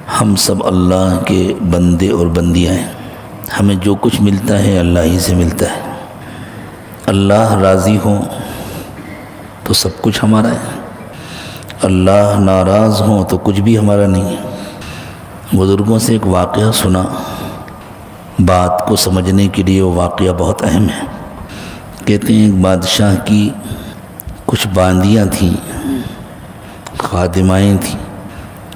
ہم سب اللہ کے بندے اور بندیاں ہیں۔ ہمیں جو کچھ ملتا ہے اللہ ہی سے ملتا ہے۔ اللہ راضی ہو تو سب کچھ ہمارا ہے، اللہ ناراض ہو تو کچھ بھی ہمارا نہیں ہے۔ بزرگوں سے ایک واقعہ سنا، بات کو سمجھنے کے لیے وہ واقعہ بہت اہم ہے۔ کہتے ہیں ایک بادشاہ کی کچھ باندیاں تھیں، خادمائیں تھیں۔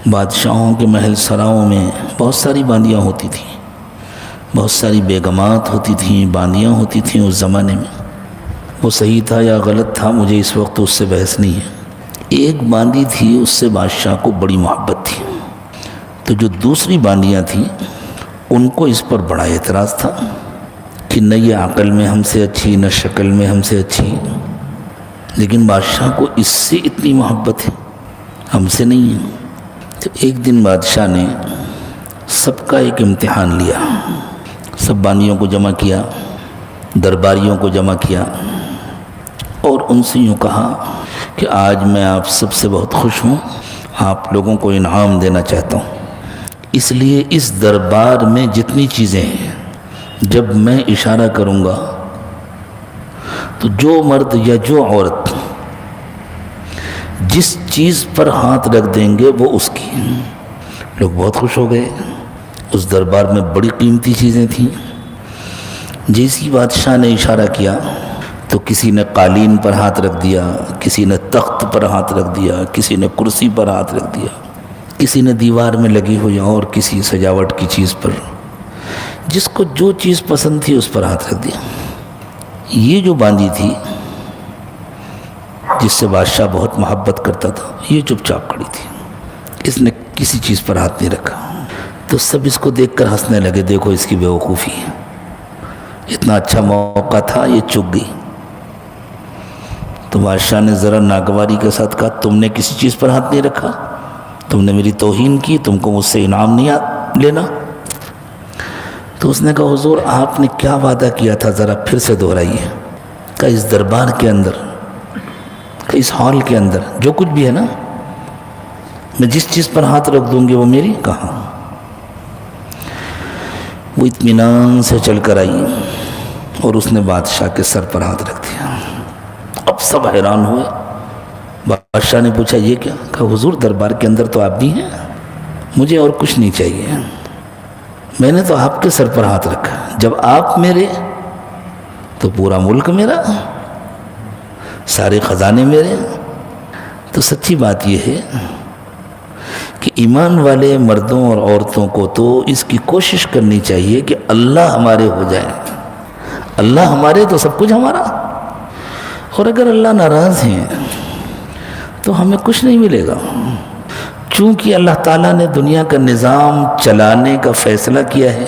بادشاہوں کے محل سراؤں میں بہت ساری باندیاں ہوتی تھیں، بہت ساری بیگمات ہوتی تھیں، باندیاں ہوتی تھیں اس زمانے میں۔ وہ صحیح تھا یا غلط تھا مجھے اس وقت اس سے بحث نہیں ہے۔ ایک باندی تھی، اس سے بادشاہ کو بڑی محبت تھی، تو جو دوسری باندیاں تھیں ان کو اس پر بڑا اعتراض تھا کہ نہ یہ عقل میں ہم سے اچھی، نہ شکل میں ہم سے اچھی، لیکن بادشاہ کو اس سے اتنی محبت ہے، ہم سے نہیں ہے۔ تو ایک دن بادشاہ نے سب کا ایک امتحان لیا، سب باندیوں کو جمع کیا، درباریوں کو جمع کیا اور ان سے یوں کہا کہ آج میں آپ سب سے بہت خوش ہوں، آپ لوگوں کو انعام دینا چاہتا ہوں، اس لیے اس دربار میں جتنی چیزیں ہیں جب میں اشارہ کروں گا تو جو مرد یا جو عورت جس چیز پر ہاتھ رکھ دیں گے وہ اس کی۔ لوگ بہت خوش ہو گئے، اس دربار میں بڑی قیمتی چیزیں تھیں۔ جیسی بادشاہ نے اشارہ کیا تو کسی نے قالین پر ہاتھ رکھ دیا، کسی نے تخت پر ہاتھ رکھ دیا، کسی نے کرسی پر ہاتھ رکھ دیا، کسی نے دیوار میں لگی ہوئی اور کسی سجاوٹ کی چیز پر، جس کو جو چیز پسند تھی اس پر ہاتھ رکھ دیا۔ یہ جو باندی تھی جس سے بادشاہ بہت محبت کرتا تھا، یہ چپ چاپ کھڑی تھی، اس نے کسی چیز پر ہاتھ نہیں رکھا۔ تو سب اس کو دیکھ کر ہنسنے لگے، دیکھو اس کی بیوقوفی ہے، اتنا اچھا موقع تھا یہ چک گئی۔ تو بادشاہ نے ذرا ناگواری کے ساتھ کہا تم نے کسی چیز پر ہاتھ نہیں رکھا، تم نے میری توہین کی، تم کو مجھ سے انعام نہیں لینا۔ تو اس نے کہا حضور آپ نے کیا وعدہ کیا تھا، ذرا پھر سے دہرائیے۔ کہ اس دربار کے اندر، کہ اس ہال کے اندر جو کچھ بھی ہے نا، میں جس چیز پر ہاتھ رکھ دوں گی وہ میری کہاں؟ وہ اطمینان سے چل کر آئی اور اس نے بادشاہ کے سر پر ہاتھ رکھ دیا۔ اب سب حیران ہوئے۔ بادشاہ نے پوچھا یہ کیا؟ کہا حضور دربار کے اندر تو آپ بھی ہیں، مجھے اور کچھ نہیں چاہیے، میں نے تو آپ کے سر پر ہاتھ رکھا، جب آپ میرے تو پورا ملک میرا، سارے خزانے میرے۔ تو سچی بات یہ ہے کہ ایمان والے مردوں اور عورتوں کو تو اس کی کوشش کرنی چاہیے کہ اللہ ہمارے ہو جائے، اللہ ہمارے تو سب کچھ ہمارا۔ اور اگر اللہ ناراض ہیں تو ہمیں کچھ نہیں ملے گا، چونکہ اللہ تعالیٰ نے دنیا کا نظام چلانے کا فیصلہ کیا ہے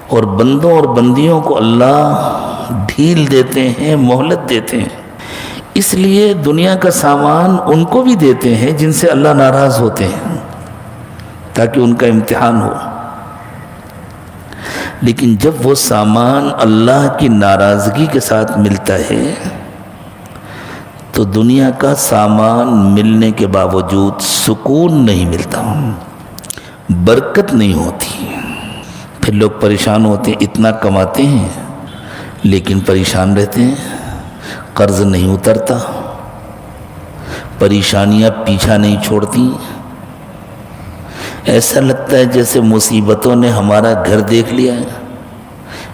اور بندوں اور بندیوں کو اللہ ڈھیل دیتے ہیں، مہلت دیتے ہیں، اس لیے دنیا کا سامان ان کو بھی دیتے ہیں جن سے اللہ ناراض ہوتے ہیں تاکہ ان کا امتحان ہو۔ لیکن جب وہ سامان اللہ کی ناراضگی کے ساتھ ملتا ہے تو دنیا کا سامان ملنے کے باوجود سکون نہیں ملتا، برکت نہیں ہوتی، پھر لوگ پریشان ہوتے ہیں، اتنا کماتے ہیں لیکن پریشان رہتے ہیں، قرض نہیں اترتا، پریشانیاں پیچھا نہیں چھوڑتی، ایسا لگتا ہے جیسے مصیبتوں نے ہمارا گھر دیکھ لیا ہے۔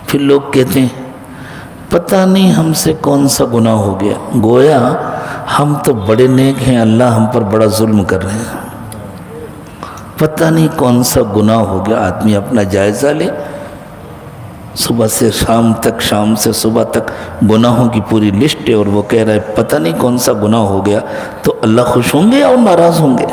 پھر لوگ کہتے ہیں پتہ نہیں ہم سے کون سا گناہ ہو گیا، گویا ہم تو بڑے نیک ہیں، اللہ ہم پر بڑا ظلم کر رہے ہیں، پتہ نہیں کون سا گناہ ہو گیا۔ آدمی اپنا جائزہ لے، صبح سے شام تک، شام سے صبح تک گناہوں کی پوری لسٹ ہے، اور وہ کہہ رہا ہے پتہ نہیں کون سا گناہ ہو گیا، تو اللہ خوش ہوں گے اور ناراض ہوں گے؟